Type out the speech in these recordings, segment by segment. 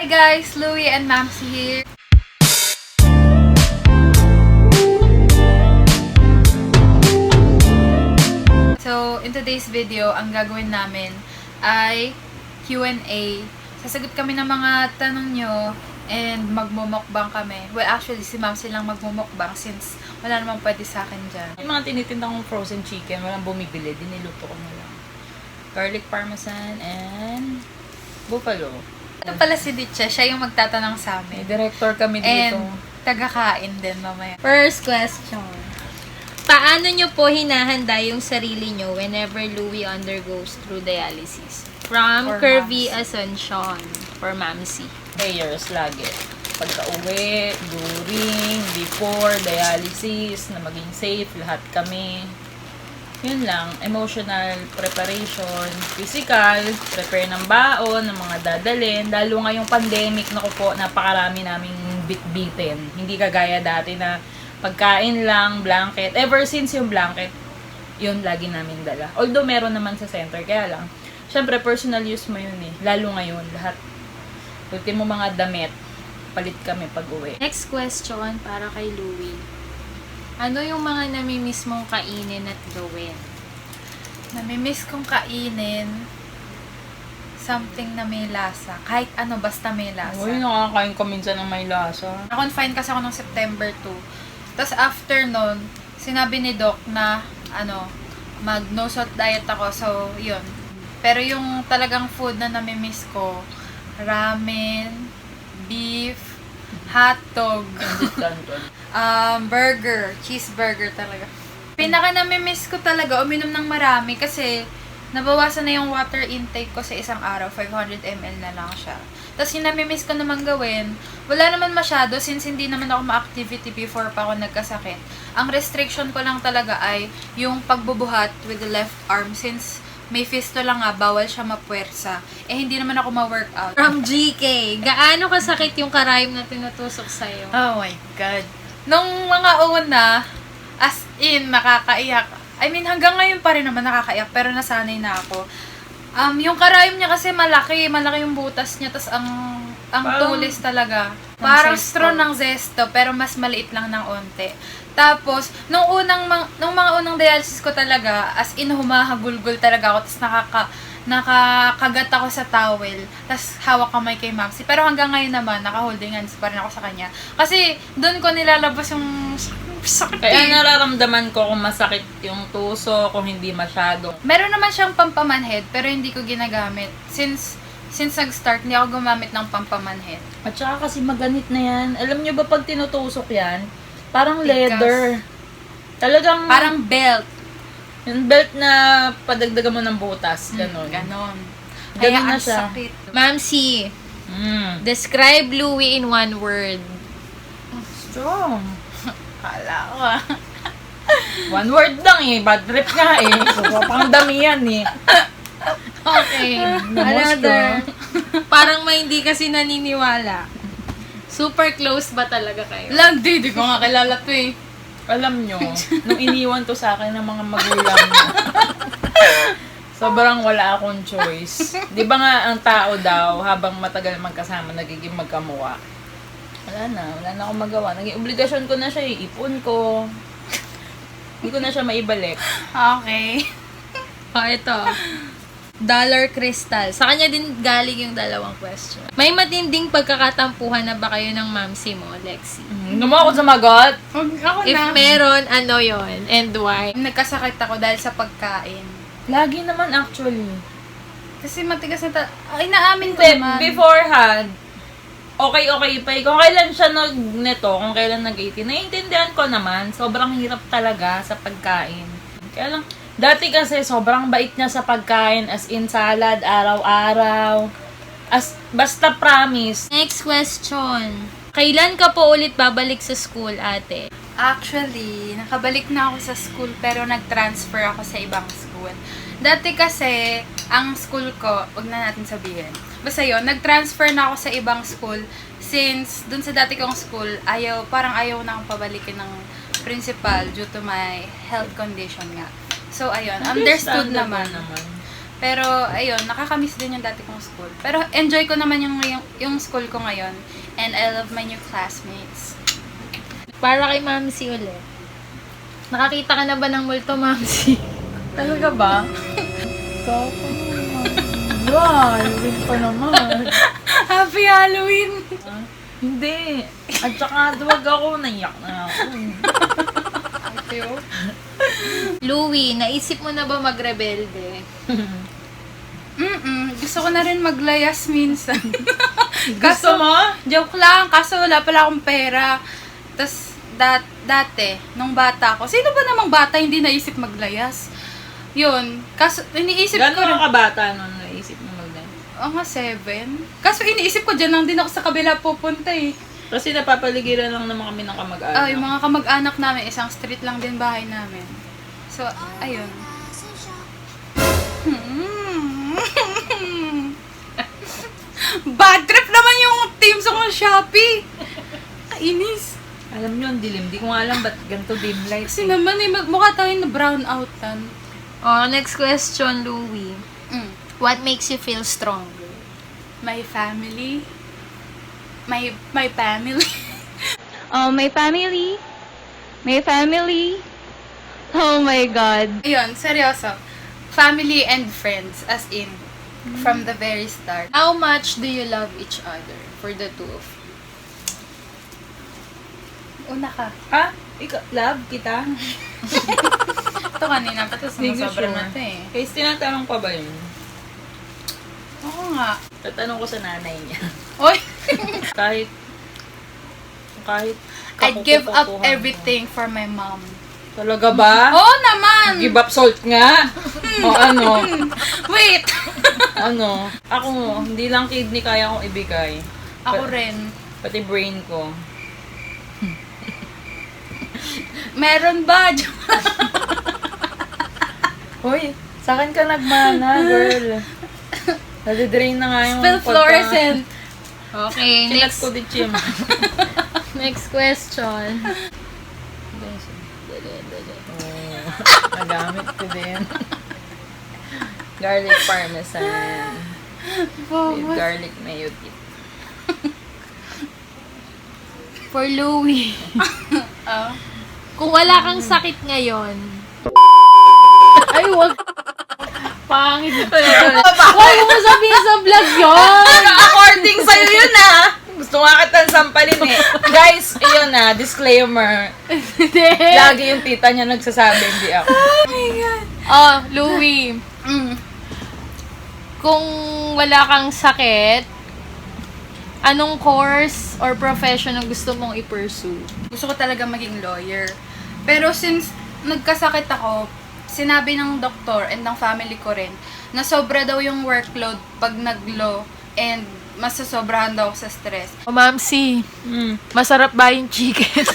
guys, Louie and Mamsi here. So, in today's video, ang gagawin namin ay Q&A. Sasagot kami ng mga tanong nyo and magmumukbang kami. Well, actually, si Mamsi lang magmumukbang since wala namang pwede sa akin dyan. Yung mga tinitindang kong frozen chicken, walang bumibili, diniluto ko na lang. Garlic parmesan and buffalo. Ito pala si Ditche, siya yung magtatanong sa May amin. director kami dito. And taga-kain din mamaya. First question. Paano nyo po hinahanda yung sarili nyo whenever Louie undergoes through dialysis? From For Curvy Mamsi. Asuncion. For Mamsi. Prayers lagi. Pagka-uwi, during, before, dialysis, na maging safe, lahat kami. Yun lang, emotional preparation, physical, prepare ng baon, ng mga dadalhin. Lalo ngayong pandemic, naku po, napakarami naming bit-bitin. Hindi kagaya dati na pagkain lang, blanket. Ever since yung blanket, yun lagi namin dala. Although meron naman sa center, kaya lang. Syempre, personal use mo yun eh. Lalo ngayon, lahat. Ultimo mga damit, palit kami pag-uwi. Next question para kay Louie. Ano yung mga namimiss mong kainin at gawin? Namimiss kong kainin something na may lasa. Kahit ano, basta may lasa. Uy, nakakain ko minsan ng may lasa. Na-confine kasi ako ng September 2. Tapos after nun, sinabi ni Doc na mag no salt diet ako. So, yun. Pero yung talagang food na namimiss ko, ramen, beef, hotdog, burger, cheeseburger talaga. Pinaka namimiss ko talaga, uminom ng marami kasi nabawasan na yung water intake ko sa isang araw, 500 ml na lang siya. Tapos yung namimiss ko naman gawin, wala naman masyado since hindi naman ako ma-activity before pa ako nagkasakit. Ang restriction ko lang talaga ay yung pagbubuhat with the left arm since may fistula nga, bawal siya mapuwersa. Eh, hindi naman ako ma-workout. From GK, gaano kasakit yung karayom na tinutusok sa'yo? Oh my God. Nung mga una, as in, nakakaiyak. I mean, hanggang ngayon pa rin naman nakakaiyak, pero nasanay na ako. Yung karayom niya kasi malaki yung butas niya, tas ang tulis talaga. Parang straw ng zesto, pero mas maliit lang ng onte. Tapos, nung mga unang dialysis ko talaga, as in humahagulgol talaga ako, tas nakakagat ako sa towel, tas hawak kamay kay Mamsi. Pero hanggang ngayon naman, naka-holding hands pa rin ako sa kanya. Kasi, doon ko nilalabas yung sakit. Kaya nararamdaman ko kung masakit yung tuso, kung hindi masyado. Meron naman siyang pampamanhead, pero hindi ko ginagamit. Since nag-start, hindi ako gumamit ng pampamanhead. At saka kasi maganit na yan. Alam nyo ba pag tinutusok yan, parang Tigas. leather. Talagang, Parang belt. yung belt na padagdagan mo ng butas. Ganon. Ganon. Ganon Kaya na ang siya. sakit. Mamsi, describe Louie in one word. Strong. Kala ko One word lang eh. Bad trip nga eh. So, pang dami yan eh. Okay. Another. Parang may hindi kasi naniniwala. Super close ba talaga kayo? Landi, di ko nga kilala to eh. Alam nyo, nung iniwan to sa akin ng mga magulang mo, sobrang wala akong choice. Di ba nga ang tao daw, habang matagal magkasama, nagiging magkamuwa. Wala na akong magawa. Naging obligasyon ko na siya, ipon ko. Hindi ko na siya maibalik. Okay. Oh, ito. Dollar Crystal. Sa kanya din galing yung dalawang question. May matinding pagkakatampuhan na ba kayo ng mamsi mo, Lexi? Hindi mo ako sumagot. Ako If na. meron, ano yon and why? Nagkasakit ako dahil sa pagkain. Lagi naman actually. Kasi matigas na ay, naamin ko Hindi, naman. beforehand, okay pa. Kung kailan siya kung kailan nag-18, naiintindihan ko naman. Sobrang hirap talaga sa pagkain. Kaya lang, dati kasi sobrang bait niya sa pagkain, as in salad, araw-araw. Basta promise. Next question. Kailan ka po ulit babalik sa school, ate? Actually, nakabalik na ako sa school pero nag-transfer ako sa ibang school. Dati kasi, ang school ko, wag na natin sabihin. Basta yun, nag-transfer na ako sa ibang school since dun sa dati kong school, parang ayaw na akong pabalikin ng principal due to my health condition nga. So, ayun, understood Understandable naman. Pero, ayun, nakakamiss din yung dati kong school. Pero, enjoy ko naman yung school ko ngayon. And I love my new classmates. Para kay Mamsi ulit. Nakakita ka na ba ng multo, Mamsi? Talaga ba? Kako naman. Wow, yun pa naman. Happy Halloween! Hindi. At saka, duwag ako, naiyak na ako. Louie, naisip mo na ba magrebelde? Gusto ko na rin maglayas minsan. Gusto mo? Joke lang, kaso wala pala akong pera. Tapos, dati, nung bata ko, sino ba namang bata hindi naisip maglayas? Yun, kaso iniisip ko Gano'n rin. ka kabata nung naisip mo mag-dance? Oo nga, 7. Kaso iniisip ko dyan lang din ako sa kabila pupunta eh. Kasi napapaligiran lang naman kami ng kamag-anak. Yung mga kamag-anak namin, isang street lang din bahay namin. So, ayun. Bad trip naman yung team sa kong Shopee. Kainis. Alam nyo, ang dilim. Di ko nga alam ba't ganito dim light. Kasi naman mukha tayo na brown outan. Oh, next question, Louie. What makes you feel stronger? My family. My family. Oh, my family. My family. Oh my God. Ayun, seryoso. Family and friends, as in, from the very start. How much do you love each other for the two of you? Una ka. Ha? Ikaw, love kita? Ito kanina pa, tapos Hindi ko sobrang sure. na ito eh. Kaya tinatanong pa ba yun? Oo nga. Tatanong ko sa nanay niya. Oy! kahit I'd give up kakukukuhan everything for my mom. ko. Talaga ba? Oo naman! Give up salt nga? O ano? Wait! Ano? Ako, hindi lang kidney kaya kong ibigay. Ako rin. Pati brain ko. Meron ba? Hoy, sa akin ka nagmana, girl. Nadidrain na nga yung Spell fluorescent. Okay, Chilat next ko di chim. next question. Nagamit ko din. Garlic parmesan. With garlic mayo dip. For Louie. Oh. Kung wala kang sakit ngayon. Ay, wag. Pangit. Wag mo sabihin sa vlog yun. According sa'yo yun Gusto nga kitang sampalin eh. Guys, yun disclaimer. Lagi yung tita niya nagsasabi, hindi ako. Oh, Louie. Kung wala kang sakit, anong course or profession ang gusto mong i-pursue? Gusto ko talaga maging lawyer. Pero since nagkasakit ako, sinabi ng doktor and ng family ko rin na sobra daw yung workload pag nag-law and masasobrahan daw ako sa stress. O Mamsi, masarap ba yung chicken?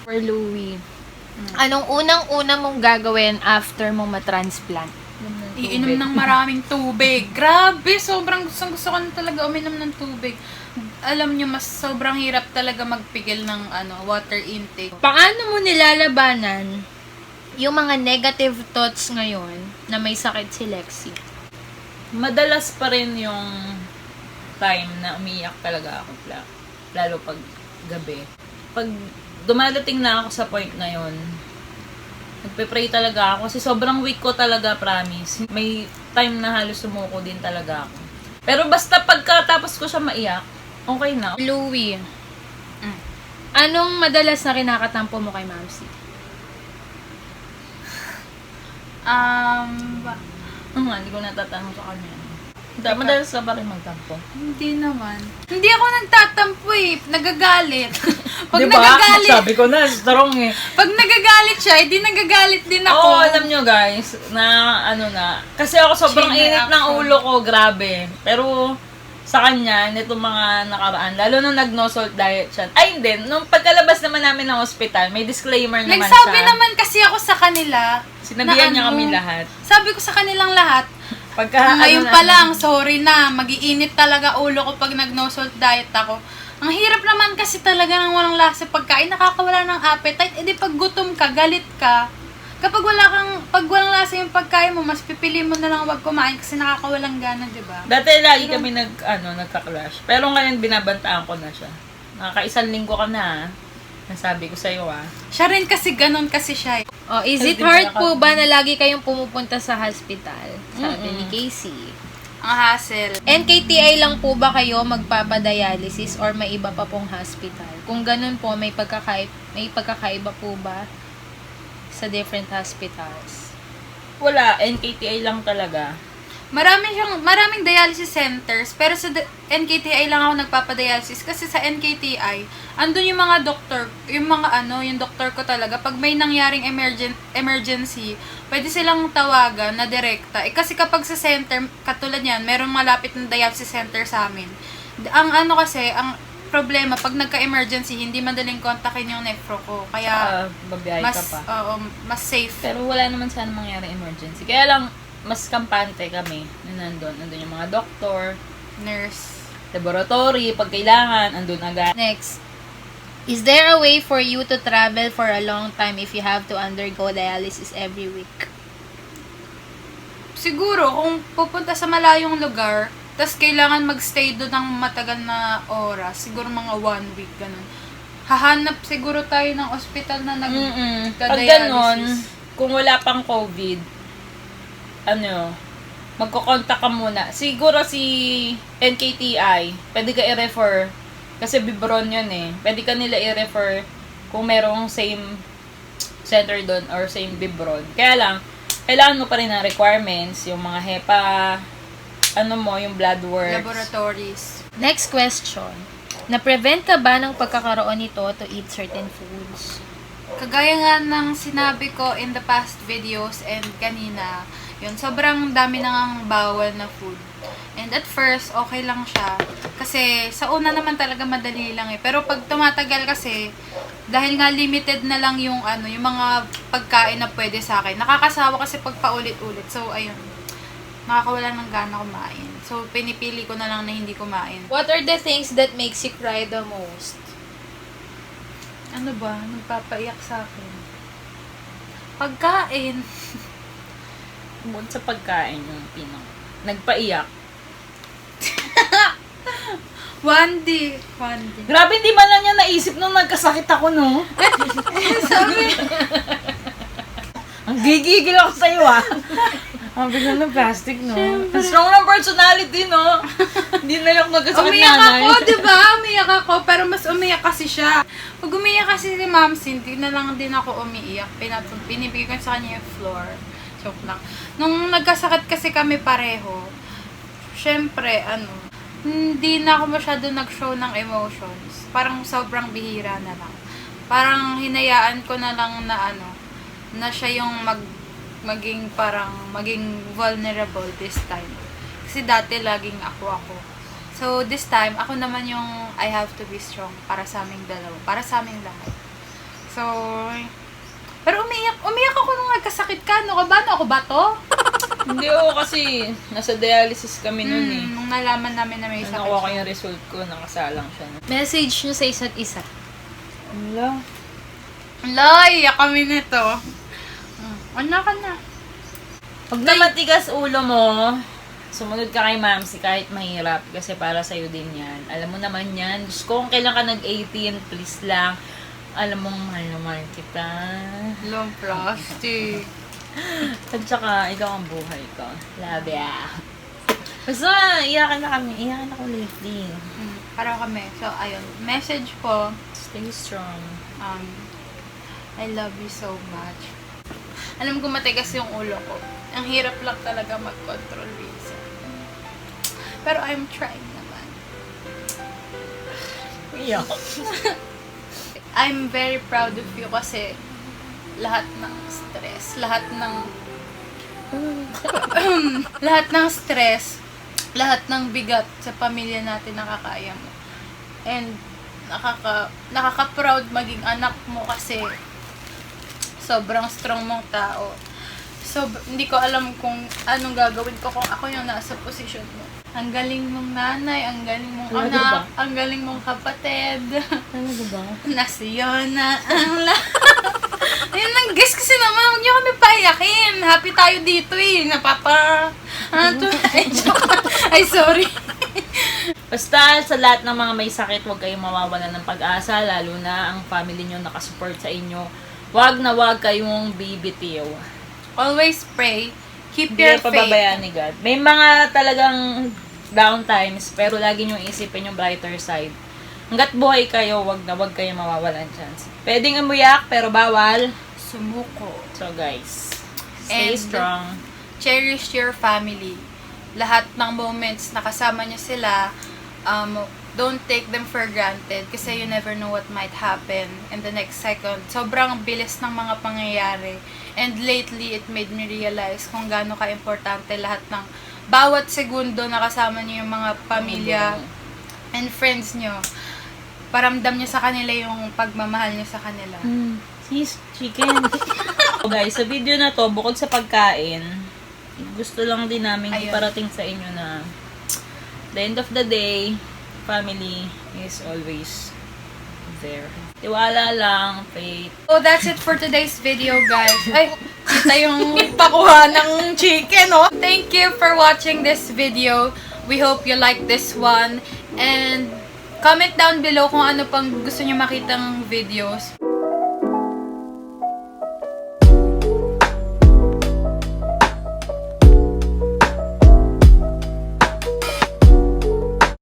For Louie. Anong unang-una mong gagawin after mong matransplant? Iinom ng maraming tubig. Grabe, sobrang gusto ko na talaga uminom ng tubig. Alam nyo, mas sobrang hirap talaga magpigil ng water intake. Paano mo nilalabanan yung mga negative thoughts ngayon na may sakit si Lexi? Madalas pa rin yung time na umiyak talaga ako. Lalo pag gabi. Pag dumadating na ako sa point na yun, nagpe-pray talaga ako kasi sobrang weak ko talaga, promise. May time na halos sumuko din talaga ako. Pero basta pagkatapos ko siya maiyak, okay na. Louie, anong madalas na kinakatampo mo kay Mamsi? Hindi ko natatanong sa kanya. Madalas ka pa rin magtampo. Hindi naman. Hindi ako nagtatampo eh. Nagagalit. Pag Diba? nagagalit, Sabi ko na, strong eh. pag nagagalit siya, edi nagagalit din ako. Oo, alam nyo guys, na kasi ako sobrang Chain init ng reaction. ulo ko, grabe. Pero sa kanya, nito mga nakaraan, lalo nung nag-no salt diet siya. Ay, hindi. Nung pagkalabas naman namin ng hospital, may disclaimer naman Nagsabi siya. naman kasi ako sa kanila. Sinabihan na niya kami lahat. Sabi ko sa kanilang lahat, Pagka, ngayon pa lang, sorry na, magiinit talaga ulo ko pag nag-no salt diet ako. Ang hirap naman kasi talaga ng walang lasa pagkain, nakakawala ng appetite. E di pag gutom ka, galit ka. Kapag pag walang lasa yung pagkain mo, mas pipili mo na lang wag kumain kasi nakakawalang gana, di ba? Dati lagi kami nagka-clash. Pero ngayon binabantaan ko na siya. Nakaka-isang linggo ka na, nasabi ko sa'yo Siya rin kasi ganun kasi siya. Oh, is it hard po ba na lagi kayong pumupunta sa hospital? Sabi ni Casey. Ang hassle. NKTI lang po ba kayo magpapadialysis or may iba pa pong hospital? Kung ganun po, may pagkakaiba po ba sa different hospitals? Wala, NKTI lang talaga. Maraming dialysis centers, pero sa NKTI lang ako nagpapadialysis kasi sa NKTI, andun yung mga doktor, yung doktor ko talaga, pag may nangyaring emergency, pwede silang tawagan na direkta. Kasi kapag sa center, katulad yan, merong malapit na dialysis center sa amin. Ang problema, pag nagka-emergency, hindi madaling kontakin yung nephro ko. Kaya, Babiyahe ka pa. mas safe. Pero wala naman sana mangyari emergency. Kaya lang, mas kampante kami na nandun. Nandun yung mga doktor, Nurse. laboratory, pag kailangan, andun agad. Next. Is there a way for you to travel for a long time if you have to undergo dialysis every week? Siguro, kung pupunta sa malayong lugar, tas kailangan magstay doon ng matagal na oras, siguro mga 1 week, ganun. Hahanap siguro tayo ng ospital na Pag ganon, kung wala pang COVID, magkocontact ka muna. Siguro si NKTI, pwede ka i-refer, kasi Bibron yun Pwede ka nila i-refer kung merong same center doon or same Bibron. Kaya lang, kailangan mo pa rin ng requirements, yung mga HEPA, yung blood works. Laboratories. Next question. Na-prevent ka ba ng pagkakaroon nito to eat certain foods? Kagaya nga ng sinabi ko in the past videos and kanina, yun, sobrang dami nang bawal na food. And at first, okay lang siya. Kasi sa una naman talaga madali lang Pero pag tumatagal kasi, dahil nga limited na lang yung mga pagkain na pwede sa akin. Nakakasawa kasi pag paulit-ulit. So, ayun. Nakakawala ng gana kumain. So, pinipili ko na lang na hindi kumain. What are the things that makes you cry the most? Ano ba? Nagpapaiyak sa akin. Pagkain. Bukod sa pagkain yung nagpaiyak. One day. Grabe, hindi man lang niya naisip nung nagkasakit ako, no? Sabi, Ang gigigil ako sa'yo, Ang biglang ng plastic, no? Ang strong ng personality, no? Hindi na lang nagkasakit umiyak nanay. ako, diba? Umiyak ako, pero mas umiyak kasi siya. Pag umiyak kasi si Ma'am Cindy, na lang din ako umiiyak. Binibigay ko sa kanya yung floor. Joke lang. Nung nagkasakit kasi kami pareho, syempre, hindi na ako masyado nag-show ng emotions. Parang sobrang bihira na lang. Parang hinayaan ko na lang na siya yung maging vulnerable this time. Kasi dati laging ako. So, this time, ako naman yung I have to be strong para sa aming dalawa. Para sa aming lahat. So, pero umiyak ako nung nagkasakit ka. Ano ka ba? Ano ako ba to? Hindi kasi nasa dialysis kami nun Nung nalaman namin na may sakit Nakuha ko siya. yung result ko, nakasalang siya. Message nyo sa isa't isa. Wala. Lay, kami nito. Ano ka na? Pag namatigas ulo mo, sumunod ka kay Mamsi kahit mahirap kasi para sa'yo din yan. Alam mo naman yan. Diyos ko, kung kailan ka nag-18, please lang. Alam mong mahal na mahal kita. Long plastic. At saka, ikaw ang buhay ko. Love ya. Basta, iyakan na kami. Iyakan ako lately. Para kami. So, ayun. Message ko, Stay strong. I love you so much. Alam ko matigas yung ulo ko. Ang hirap lang talaga mag-control minsan. Pero I'm trying naman. Iyak. I'm very proud of you kasi lahat ng stress, lahat ng bigat sa pamilya natin nakakaya mo. And nakaka-proud maging anak mo kasi sobrang strong mong tao. So, hindi ko alam kung anong gagawin ko kung ako yung nasa posisyon mo. Ang galing mong nanay, ang galing mong Talaga anak, ba? ang galing mong kapatid. Talaga ba? Nasiyo na ang Ayun lang, guys, kasi naman, huwag niyo kami paiyakin. Happy tayo dito eh. Ay, sorry. Basta sa lahat ng mga may sakit, huwag kayong mawawalan ng pag-asa, lalo na ang family nyo nakasupport sa inyo. Huwag na huwag kayong bibitiw. Always pray. Keep Hindi your kayo pababayaan ni God. May mga talagang down times, pero lagi nyo isipin yung brighter side. Hanggat buhay kayo, huwag na huwag kayong mawawalan chance. Pwedeng umuyak, pero bawal. Sumuko. So guys, stay And strong. Cherish your family. Lahat ng moments na kasama niyo sila, don't take them for granted kasi you never know what might happen in the next second. Sobrang bilis ng mga pangyayari. And lately, it made me realize kung gaano ka-importante lahat ng bawat segundo na kasama niyo yung mga pamilya and friends niyo. Paramdam niyo sa kanila yung pagmamahal niyo sa kanila. Cheese chicken. So guys, sa video na to, bukod sa pagkain, gusto lang din namin Ayun. iparating sa inyo na the end of the day, family is always there. Tiwala lang, faith. So that's it for today's video, guys. Ay, kita yung pakuha ng chicken, oh. Thank you for watching this video. We hope you like this one. And comment down below kung ano pang gusto nyo makitang videos.